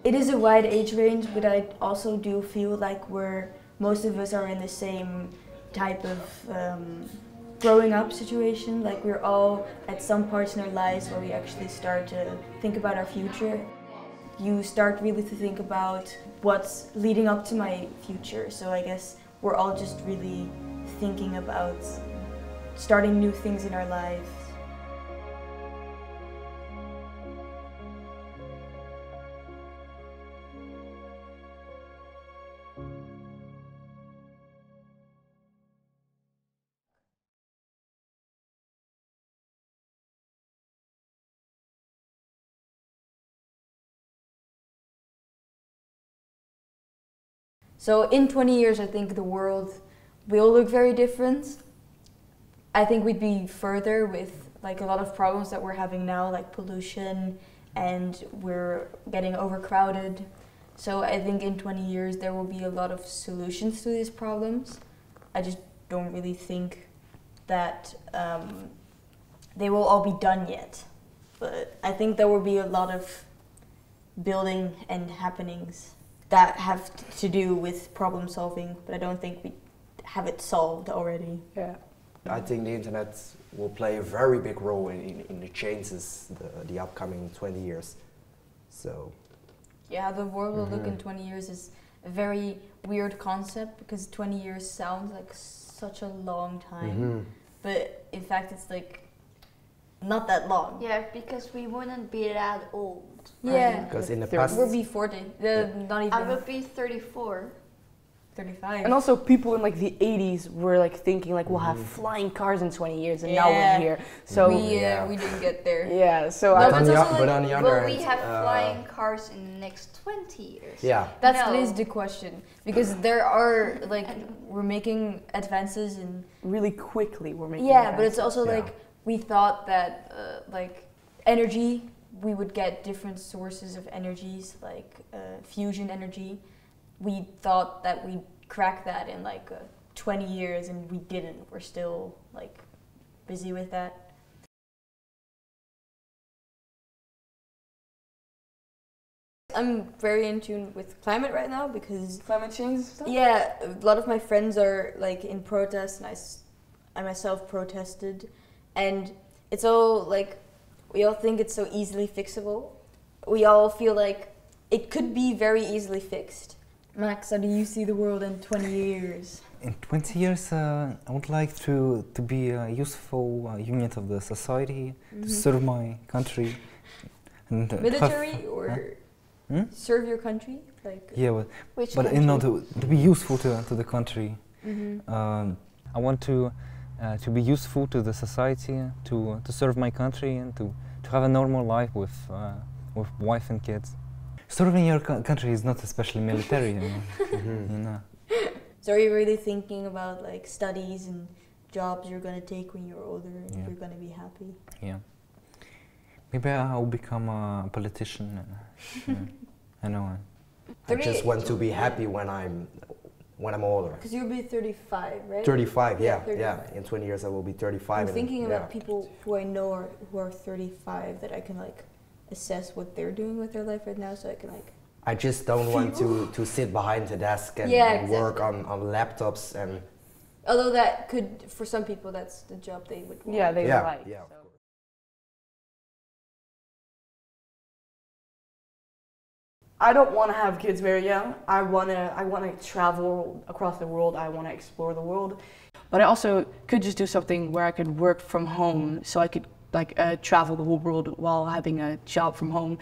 it is a wide age range, but I also do feel like most of us are in the same type of growing up situation. Like we're all at some parts in our lives where we actually start to think about our future. You start really to think about what's leading up to my future. So I guess we're all just really thinking about starting new things in our lives. So in 20 years, I think the world will look very different. I think we'd be further with like a lot of problems that we're having now, like pollution, and we're getting overcrowded. So I think in 20 years, there will be a lot of solutions to these problems. I just don't really think that they will all be done yet. But I think there will be a lot of building and happenings that have to do with problem solving, but I don't think we have it solved already. Yeah. I think the internet will play a very big role in the changes the upcoming 20 years. So. Yeah, the world will look in 20 years is a very weird concept because 20 years sounds like such a long time. But in fact, it's like not that long. Yeah, because we wouldn't be that old. Yeah. Because in the past... We'll be 40. Not even... I would be 34. 35. And also people in like the 80s were like thinking like we'll have flying cars in 20 years and now we're here. So we didn't get there. Yeah, so but on the other hand, will we have flying cars in the next 20 years? Yeah. That is the question. Because there are like, we're making advances in... Really quickly we're making but it's also like, we thought that like energy, we would get different sources of energies, like fusion energy. We thought that we'd crack that in like 20 years and we didn't. We're still like busy with that. I'm very in tune with climate right now because climate change stuff? Yeah, a lot of my friends are like in protest and I myself protested, and it's all like, we all think it's so easily fixable. We all feel like it could be very easily fixed. Max, how do you see the world in 20 years? In 20 years, I would like to be a useful unit of the society, to serve my country. And military or serve your country? Like yeah, but you know, to be useful to the country. I want to be useful to the society, to serve my country, and to have a normal life with wife and kids. Serving your country is not especially military, you know. So are you really thinking about like studies and jobs you're going to take when you're older and you're going to be happy? Yeah. Maybe I'll become a politician. I know. I just want to be happy when I'm older. Because you'll be 35, right? 35, yeah, 35. yeah. In 20 years I will be 35. I'm thinking about people who I know who are 35 that I can like assess what they're doing with their life right now, so I can like... I just don't want to sit behind the desk and, work on laptops and... Although that could, for some people, that's the job they would want. Yeah, they like. Yeah, of course. I don't want to have kids very young. I want to travel across the world. I want to explore the world. But I also could just do something where I could work from home, so I could like travel the whole world while having a job from home.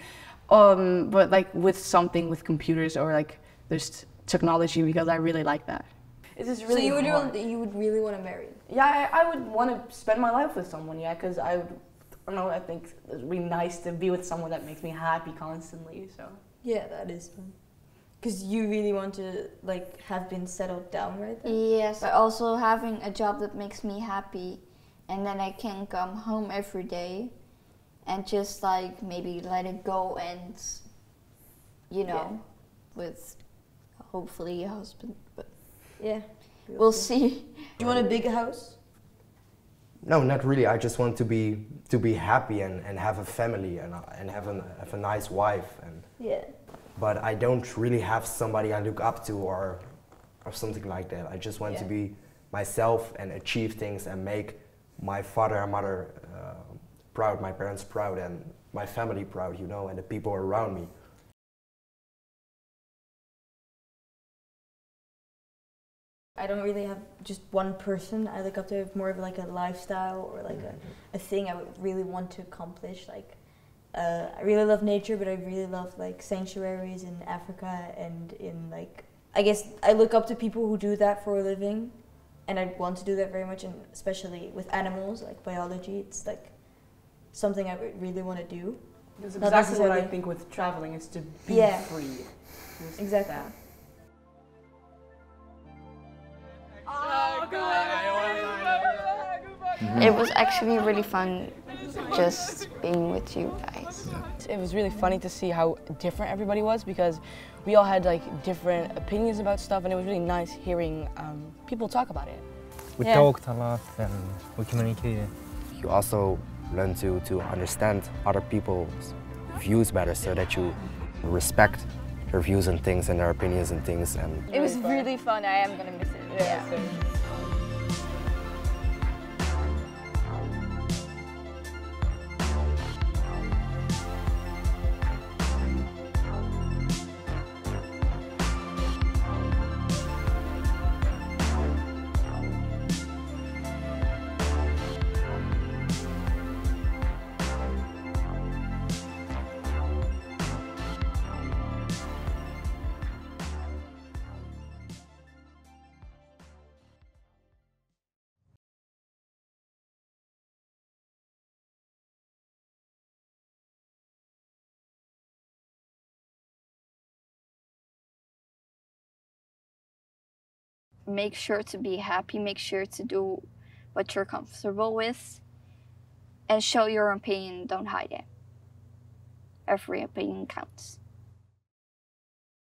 But like with something with computers or like there's technology, because I really like that. It's just really So you would really want to marry? Yeah, I would want to spend my life with someone, yeah, because I don't know, I think it would be nice to be with someone that makes me happy constantly, so. Yeah, that is fun. Because you really want to like have been settled down right then? Yes, but also having a job that makes me happy, and then I can come home every day and just like maybe let it go and, you know, with hopefully a husband, but yeah, we'll see. Do you want a big house? No, not really. I just want to be happy and have a family and have a nice wife and. Yeah. but I don't really have somebody I look up to or something like that. I just want to be myself and achieve things and make my father and mother proud, my parents proud, and my family proud, you know, and the people around me. I don't really have just one person I look up to. It's more of like a lifestyle or like a thing I would really want to accomplish. Like, I really love nature, but I really love like sanctuaries in Africa and in like, I guess I look up to people who do that for a living, and I want to do that very much, and especially with animals, like biology. It's like something I would really want to do. That's exactly what I think with traveling, is to be free. Just exactly. That. It was actually really fun just being with you guys. It was really funny to see how different everybody was, because we all had like different opinions about stuff, and it was really nice hearing people talk about it. We talked a lot and we communicated. You also learn to understand other people's views better, so that you respect their views and things and their opinions and things. And It was really fun. I am gonna miss it. Yeah. Make sure to be happy, make sure to do what you're comfortable with, and show your opinion, don't hide it. Every opinion counts.